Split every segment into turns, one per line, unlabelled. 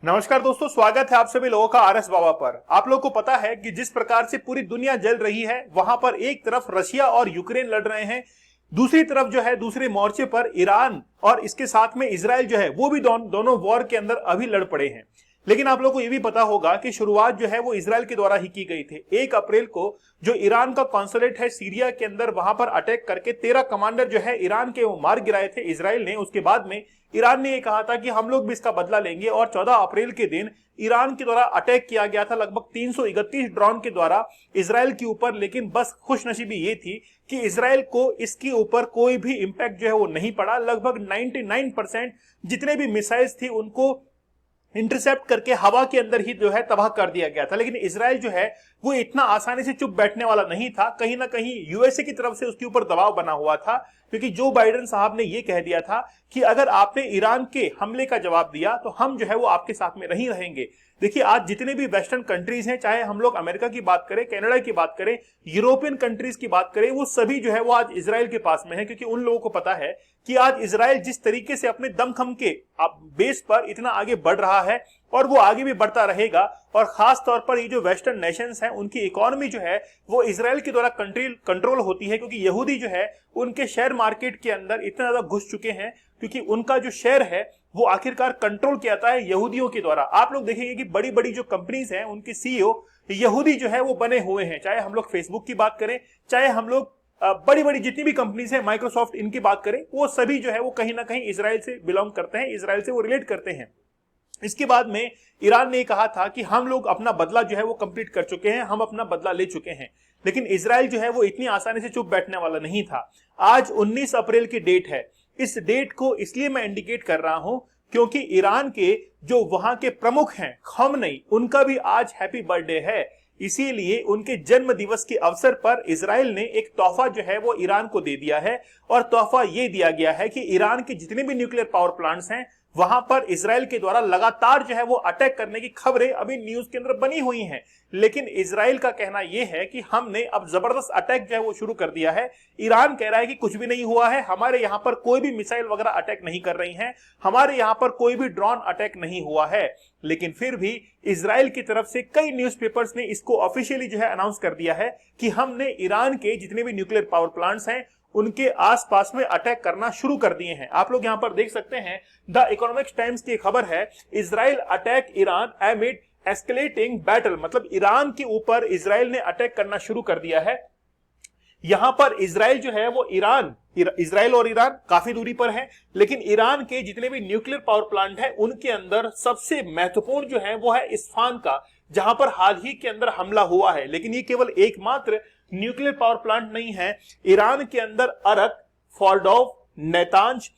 नमस्कार दोस्तों, स्वागत है आप सभी लोगों का आरएस बाबा पर। आप लोगों को पता है कि जिस प्रकार से पूरी दुनिया जल रही है, वहां पर एक तरफ रशिया और यूक्रेन लड़ रहे हैं, दूसरी तरफ जो है दूसरे मोर्चे पर ईरान और इसके साथ में इजराइल जो है वो भी दोनों वॉर के अंदर अभी लड़ पड़े हैं। लेकिन आप लोगों को यह भी पता होगा कि शुरुआत जो है वो इजराइल के द्वारा ही की गई थी। 1 अप्रैल को जो ईरान का कॉन्सुलेट है सीरिया के अंदर, वहां पर अटैक करके 13 कमांडर जो है ईरान के वो मार गिराए थे इजराइल ने। उसके बाद में ईरान ने यह कहा था कि हम लोग भी इसका बदला लेंगे और 14 अप्रैल के दिन ईरान के द्वारा अटैक किया गया था लगभग 331 ड्रोन के द्वारा इजराइल के ऊपर। लेकिन बस खुशनसीबी ये थी कि इजराइल को इसके ऊपर कोई भी इंपैक्ट जो है वो नहीं पड़ा। लगभग 99% जितने भी मिसाइल्स थी उनको इंटरसेप्ट करके हवा के अंदर ही जो है तबाह कर दिया गया था। लेकिन इजराइल जो है वो इतना आसानी से चुप बैठने वाला नहीं था। कहीं ना कहीं यूएसए की तरफ से उसके ऊपर दबाव बना हुआ था, क्योंकि जो बाइडेन साहब ने ये कह दिया था कि अगर आपने ईरान के हमले का जवाब दिया तो हम जो है वो आपके साथ में नहीं रहेंगे। देखिए, आज जितने भी वेस्टर्न कंट्रीज हैं, चाहे हम लोग अमेरिका की बात करें, कनाडा की बात करें, यूरोपियन कंट्रीज की बात करें, वो सभी जो है वो आज इजराइल के पास में है। क्योंकि उन लोगों को पता है कि आज इजराइल जिस तरीके से अपने दमखम के बेस पर इतना आगे बढ़ रहा है और वो आगे भी बढ़ता रहेगा। और खास तौर पर ये जो वेस्टर्न नेशंस हैं उनकी इकोनॉमी जो है वो इजराइल के द्वारा कंट्रोल होती है, क्योंकि यहूदी जो है उनके शेयर मार्केट के अंदर इतना ज्यादा घुस चुके हैं, क्योंकि उनका जो शेयर है वो आखिरकार कंट्रोल किया जाता है यहूदियों के द्वारा। आप लोग देखेंगे कि बड़ी बड़ी जो कंपनीज हैं उनके सीईओ यहूदी जो है वो बने हुए हैं। चाहे हम लोग फेसबुक की बात करें, चाहे हम लोग बड़ी बड़ी जितनी भी कंपनीज हैं, माइक्रोसॉफ्ट, इनकी बात करें, वो सभी जो है वो कहीं ना कहीं इजराइल से बिलोंग करते हैं, इजराइल से वो रिलेट करते हैं। इसके बाद में ईरान ने कहा था कि हम लोग अपना बदला जो है वो कंप्लीट कर चुके हैं, हम अपना बदला ले चुके हैं। लेकिन इजराइल जो है वो इतनी आसानी से चुप बैठने वाला नहीं था। आज 19 अप्रैल की डेट है। इस डेट को इसलिए मैं इंडिकेट कर रहा हूं क्योंकि ईरान के जो वहां के प्रमुख हैं खमेनी, उनका भी आज हैप्पी बर्थडे है। इसीलिए उनके जन्म दिवस के अवसर पर इजराइल ने एक तोहफा जो है वो ईरान को दे दिया है। और तोहफा ये दिया गया है कि ईरान के जितने भी न्यूक्लियर पावर प्लांट्स हैं वहां पर इजराइल के द्वारा लगातार जो है वो अटैक करने की खबरें अभी न्यूज के अंदर बनी हुई हैं। लेकिन इजराइल का कहना यह है कि हमने अब जबरदस्त अटैक जो है वो शुरू कर दिया है। ईरान कह रहा है कि कुछ भी नहीं हुआ है, हमारे यहां पर कोई भी मिसाइल वगैरह अटैक नहीं कर रही हैं, हमारे यहां पर कोई भी ड्रोन अटैक नहीं हुआ है। लेकिन फिर भी इजराइल की तरफ से कई न्यूज़पेपर्स ने इसको ऑफिशियली जो है अनाउंस कर दिया है कि हमने ईरान के जितने भी न्यूक्लियर पावर प्लांट्स हैं उनके आसपास में अटैक करना शुरू कर दिए हैं। आप लोग यहां पर देख सकते हैं, द इकोनॉमिक्स टाइम्स की खबर है, Israel attack Iran एमिड escalating battle. मतलब ईरान के ऊपर इजराइल ने अटैक करना शुरू कर दिया है। यहां पर इजराइल जो है वो इजराइल और ईरान काफी दूरी पर है, लेकिन ईरान के जितने भी न्यूक्लियर पावर प्लांट है उनके अंदर सबसे महत्वपूर्ण जो है वो है इस्फहान का, जहां पर हाल ही के अंदर हमला हुआ है। लेकिन ये केवल एकमात्र न्यूक्लियर पावर प्लांट नहीं है। ईरान के अंदर अरक, फॉर्डोव, नेतांज,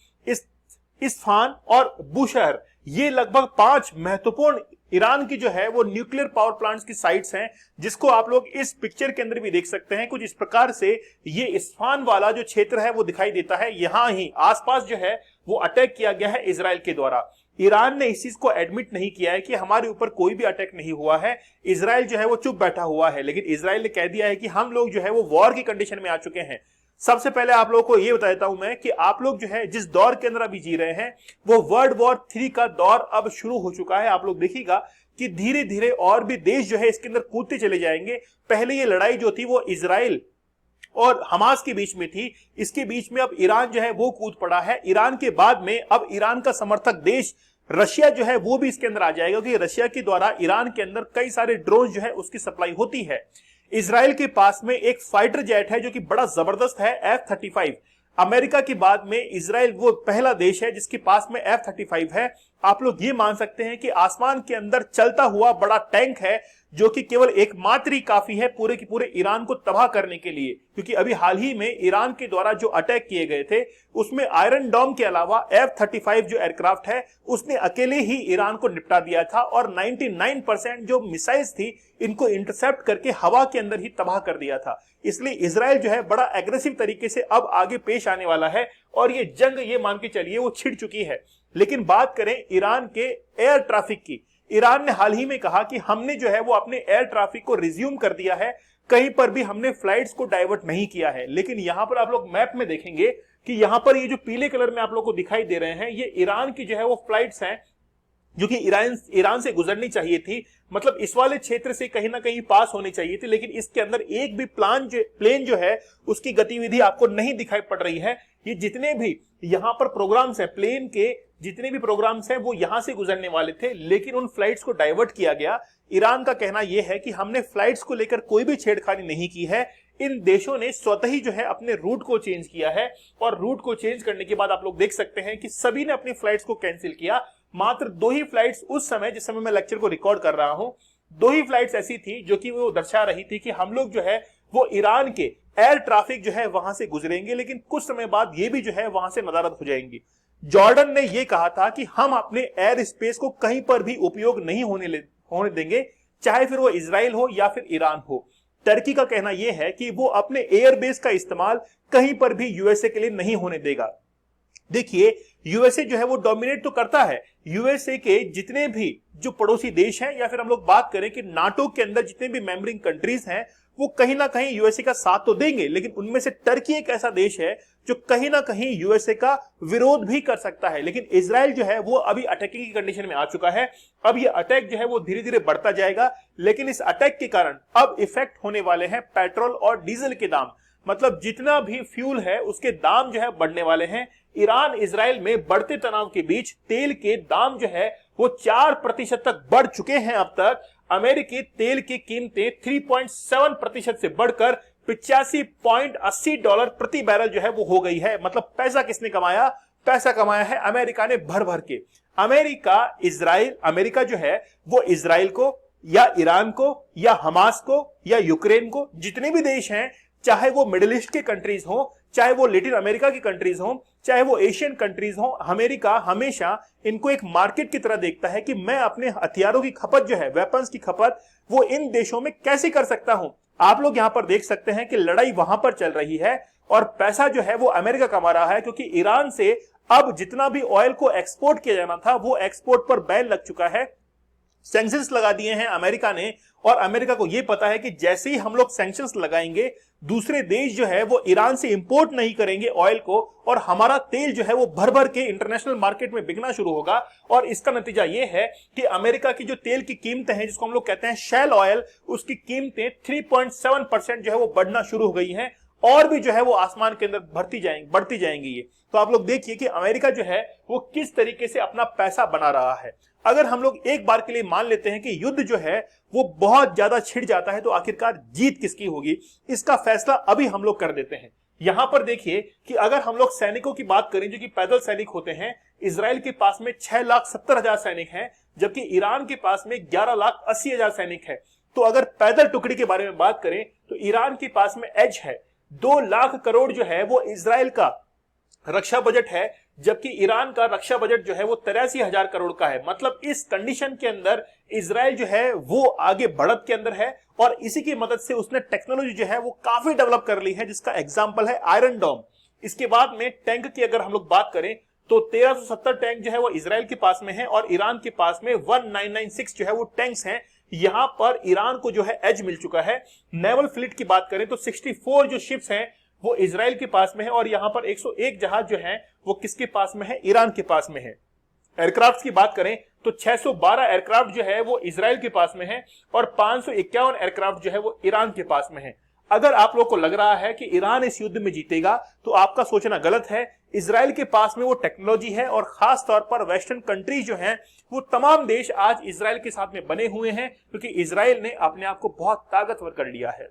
इस्फहान और बुशहर, ये लगभग 5 महत्वपूर्ण ईरान की जो है वो न्यूक्लियर पावर प्लांट्स की साइट्स हैं, जिसको आप लोग इस पिक्चर के अंदर भी देख सकते हैं। कुछ इस प्रकार से ये इस्फहान वाला जो क्षेत्र है वो दिखाई देता है। यहां ही आसपास जो है वो अटैक किया गया है इजराइल के द्वारा। ईरान ने इस चीज को एडमिट नहीं किया है कि हमारे ऊपर कोई भी अटैक नहीं हुआ है, इजराइल जो है वो चुप बैठा हुआ है। लेकिन इजराइल ने कह दिया है कि हम लोग जो है वो वॉर की कंडीशन में आ चुके हैं। सबसे पहले आप लोगों को यह बता देता हूं मैं कि आप लोग जो है जिस दौर के अंदर अभी जी रहे हैं वो वर्ल्ड वॉर 3 का दौर अब शुरू हो चुका है। आप लोग देखिएगा कि धीरे धीरे और भी देश जो है इसके अंदर कूदते चले जाएंगे। पहले ये लड़ाई जो थी वो इजराइल और हमास के बीच में थी, इसके बीच में अब ईरान जो है वो कूद पड़ा है। ईरान के बाद में अब ईरान का समर्थक देश रशिया जो है वो भी इसके अंदर आ जाएगा, क्योंकि रशिया के द्वारा ईरान के अंदर कई सारे ड्रोन जो है उसकी सप्लाई होती है। इजराइल के पास में एक फाइटर जेट है जो कि बड़ा जबरदस्त है, F-35। अमेरिका के बाद में इजराइल वो पहला देश है जिसके पास में F-35 है। आप लोग ये मान सकते हैं कि आसमान के अंदर चलता हुआ बड़ा टैंक है, जो कि केवल एकमात्र ही काफी है पूरे के पूरे ईरान को तबाह करने के लिए। क्योंकि अभी हाल ही में ईरान के द्वारा जो अटैक किए गए थे उसमें आयरन डॉम के अलावा F-35 जो एयरक्राफ्ट है उसने अकेले ही ईरान को निपटा दिया था और 99% जो मिसाइल्स थी इनको इंटरसेप्ट करके हवा के अंदर ही तबाह कर दिया था। इसलिए इजराइल जो है बड़ा एग्रेसिव तरीके से अब आगे पेश आने वाला है और ये जंग, ये मान के चलिए, वो छिड़ चुकी है। लेकिन बात करें ईरान के एयर ट्रैफिक की, ईरान ने हाल ही में कहा कि हमने जो है वो अपने एयर ट्रैफिक को रिज्यूम कर दिया है, कहीं पर भी हमने फ्लाइट्स को डाइवर्ट नहीं किया है। लेकिन यहां पर आप लोग मैप में देखेंगे कि यहां पर ये जो पीले कलर में आप लोग को दिखाई दे रहे हैं, ये ईरान की जो है वो फ्लाइट्स हैं जो कि ईरान से गुजरनी चाहिए थी, मतलब इस वाले क्षेत्र से कहीं ना कहीं पास होनी चाहिए थी, लेकिन इसके अंदर एक भी प्लेन जो है उसकी गतिविधि आपको नहीं दिखाई पड़ रही है। ये जितने भी यहां पर प्रोग्राम्स हैं, प्लेन के जितने भी प्रोग्राम्स हैं वो यहां से गुजरने वाले थे, लेकिन उन फ्लाइट्स को डाइवर्ट किया गया। ईरान का कहना यह है कि हमने फ्लाइट्स को लेकर कोई भी छेड़खानी नहीं की है, इन देशों ने स्वतः ही जो है अपने रूट को चेंज किया है, और रूट को चेंज करने के बाद आप लोग देख सकते हैं कि सभी ने अपनी फ्लाइट्स को कैंसिल किया। मात्र 2 ही फ्लाइट्स उस समय, जिस समय मैं लेक्चर को रिकॉर्ड कर रहा हूं, 2 ही फ्लाइट्स ऐसी थी जो कि वो दर्शा रही थी कि हम लोग जो है वो ईरान के एयर ट्रैफिक जो है वहां से गुजरेंगे, लेकिन कुछ समय बाद ये भी जो है वहां से नदारद हो जाएंगी। जॉर्डन ने यह कहा था कि हम अपने एयर स्पेस को कहीं पर भी उपयोग नहीं होने देंगे, चाहे फिर वो इजराइल हो या फिर ईरान हो। टर्की का कहना यह है कि वो अपने एयरबेस का इस्तेमाल कहीं पर भी यूएसए के लिए नहीं होने देगा। देखिए, यूएसए जो है वो डोमिनेट तो करता है, यूएसए के जितने भी जो पड़ोसी देश हैं, या फिर हम लोग बात करें कि नाटो के अंदर जितने भी मेंबरिंग कंट्रीज हैं, वो कहीं ना कहीं यूएसए का साथ तो देंगे, लेकिन उनमें से टर्की एक ऐसा देश है जो कहीं ना कहीं यूएसए का विरोध भी कर सकता है। लेकिन इजराइल जो है वो अभी अटैकिंग की कंडीशन में आ चुका है। अब ये अटैक जो है वो धीरे धीरे बढ़ता जाएगा, लेकिन इस अटैक के कारण अब इफेक्ट होने वाले हैं पेट्रोल और डीजल के दाम, मतलब जितना भी फ्यूल है उसके दाम जो है बढ़ने वाले हैं। ईरान इजराइल में बढ़ते तनाव के बीच तेल के दाम जो है वो 4% तक बढ़ चुके हैं। अब तक अमेरिकी तेल की कीमतें 3.7% से बढ़कर $85.80 प्रति बैरल जो है वो हो गई है। मतलब पैसा किसने कमाया? पैसा कमाया है अमेरिका ने भर भर के। अमेरिका जो है वो इजराइल को या ईरान को या हमास को या यूक्रेन को, जितने भी देश हैं, चाहे वो मिडिल ईस्ट के कंट्रीज हो, चाहे वो लैटिन अमेरिका की कंट्रीज हो, चाहे वो एशियन कंट्रीज हो, अमेरिका हमेशा इनको एक मार्केट की तरह देखता है कि मैं अपने हथियारों की खपत जो है, वेपन्स की खपत, वो इन देशों में कैसे कर सकता हूं। आप लोग यहां पर देख सकते हैं कि लड़ाई वहां पर चल रही है और पैसा जो है वो अमेरिका कमा रहा है, क्योंकि ईरान से अब जितना भी ऑयल को एक्सपोर्ट किया जाना था वो एक्सपोर्ट पर बैन लग चुका है। सैंक्शंस लगा दिए हैं अमेरिका ने, और अमेरिका को यह पता है कि जैसे ही हम लोग सैंक्शंस लगाएंगे, दूसरे देश जो है वो ईरान से इंपोर्ट नहीं करेंगे ऑयल को, और हमारा तेल जो है वो भर भर के इंटरनेशनल मार्केट में बिकना शुरू होगा। और इसका नतीजा यह है कि अमेरिका की जो तेल की कीमतें हैं, जिसको हम लोग कहते हैं शेल ऑयल, उसकी कीमतें 3.7% जो है वो बढ़ना शुरू हो गई हैं, और भी जो है वो आसमान के अंदर बढ़ती जाएंगी ये। तो आप लोग देखिए कि अमेरिका जो है वो किस तरीके से अपना पैसा बना रहा है। अगर हम लोग एक बार के लिए मान लेते हैं कि युद्ध जो है वो बहुत ज्यादा छिड़ जाता है, तो आखिरकार जीत किसकी होगी, इसका फैसला अभी हम लोग कर देते हैं। यहां पर देखिए कि अगर हम लोग सैनिकों की बात करें जो कि पैदल सैनिक होते हैं, इजराइल के पास में 6,70,000 सैनिक हैं, जबकि ईरान के पास में 11,80,000 सैनिक है। तो अगर पैदल टुकड़ी के बारे में बात करें तो ईरान के पास में एज है, 2 लाख करोड़ जो है वो इजराइल का रक्षा बजट है, जबकि ईरान का रक्षा बजट जो है वो 83,000 करोड़ का है। मतलब इस कंडीशन के अंदर इजराइल जो है वो आगे बढ़त के अंदर है, और इसी की मदद से उसने टेक्नोलॉजी जो है वो काफी डेवलप कर ली है, जिसका एग्जांपल है आयरन डोम। इसके बाद में टैंक की अगर हम लोग बात करें तो 1370 टैंक जो है वो इजराइल के पास में है, और ईरान के पास में 1996 जो है वो टैंक्स हैं। यहां पर ईरान को जो है एज मिल चुका है। नेवल फ्लीट की बात करें तो 64 जो शिप्स हैं वो इजराइल के पास में है, और यहां पर 101 जहाज जो है वो किसके पास में है? ईरान के पास में है। एयरक्राफ्ट की बात करें तो 612 एयरक्राफ्ट जो है वो इजराइल के पास में है, और 551 एयरक्राफ्ट जो है वो ईरान के पास में है। अगर आप लोग को लग रहा है कि ईरान इस युद्ध में जीतेगा, तो आपका सोचना गलत है। इजराइल के पास में वो टेक्नोलॉजी है, और खास तौर पर वेस्टर्न कंट्रीज जो हैं वो तमाम देश आज इजराइल के साथ में बने हुए हैं, क्योंकि इजराइल ने अपने आप को बहुत ताकतवर कर लिया है।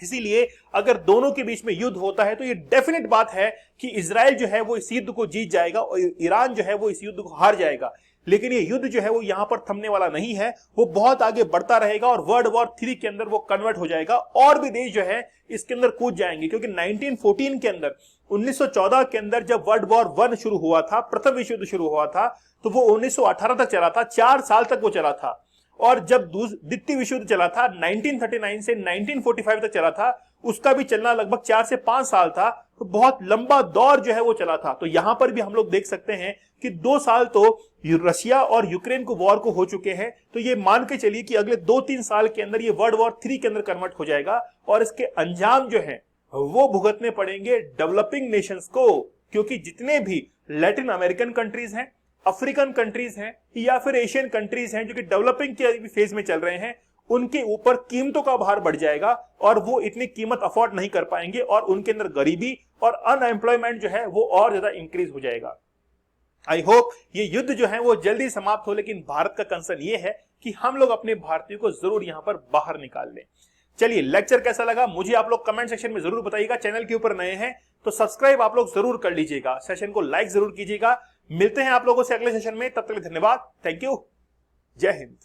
इसीलिए अगर दोनों के बीच में युद्ध होता है तो ये डेफिनेट बात है कि इजराइल जो है वो इस युद्ध को जीत जाएगा और ईरान जो है वो इस युद्ध को हार जाएगा। लेकिन ये युद्ध जो है वो यहां पर थमने वाला नहीं है, वो बहुत आगे बढ़ता रहेगा, और वर्ल्ड वॉर 3 के अंदर वो कन्वर्ट हो जाएगा, और भी देश जो है इसके अंदर कूद जाएंगे। क्योंकि 1914 के अंदर, 1914 के अंदर जब वर्ल्ड वॉर 1 शुरू हुआ था, प्रथम विश्व युद्ध शुरू हुआ था, तो वो 1918 तक चला था, 4 साल तक वो चला था। और जब द्वितीय विश्व युद्ध चला था 1939 से 1945 तक चला था, उसका भी चलना लगभग 4 से 5 साल था। तो बहुत लंबा दौर जो है वो चला था। तो यहां पर भी हम लोग देख सकते हैं कि 2 साल तो रशिया और यूक्रेन को वॉर को हो चुके हैं। तो ये मान के चलिए कि अगले 2-3 साल के अंदर ये वर्ल्ड वॉर 3 के अंदर कन्वर्ट हो जाएगा, और इसके अंजाम जो है वो भुगतने पड़ेंगे डेवलपिंग नेशंस को। क्योंकि जितने भी लैटिन अमेरिकन कंट्रीज हैं, अफ्रीकन कंट्रीज हैं या फिर एशियन कंट्रीज हैं जो कि डेवलपिंग के फेज में चल रहे हैं, उनके ऊपर कीमतों का भार बढ़ जाएगा और वो इतनी कीमत अफोर्ड नहीं कर पाएंगे और उनके अंदर गरीबी और अनएम्प्लॉयमेंट जो है वो और ज्यादा इंक्रीज हो जाएगा। आई होप ये युद्ध जो है वो जल्दी समाप्त हो, लेकिन भारत का कंसर्न ये है कि हम लोग अपने भारतीयों को जरूर यहां पर बाहर निकाल लें। चलिए, लेक्चर कैसा लगा मुझे आप लोग कमेंट सेक्शन में जरूर बताइएगा। चैनल के ऊपर नए हैं तो सब्सक्राइब आप लोग जरूर कर लीजिएगा, सेशन को लाइक जरूर कीजिएगा। मिलते हैं आप लोगों से अगले सेशन में, तब तक के लिए धन्यवाद। Thank you. जय हिंद।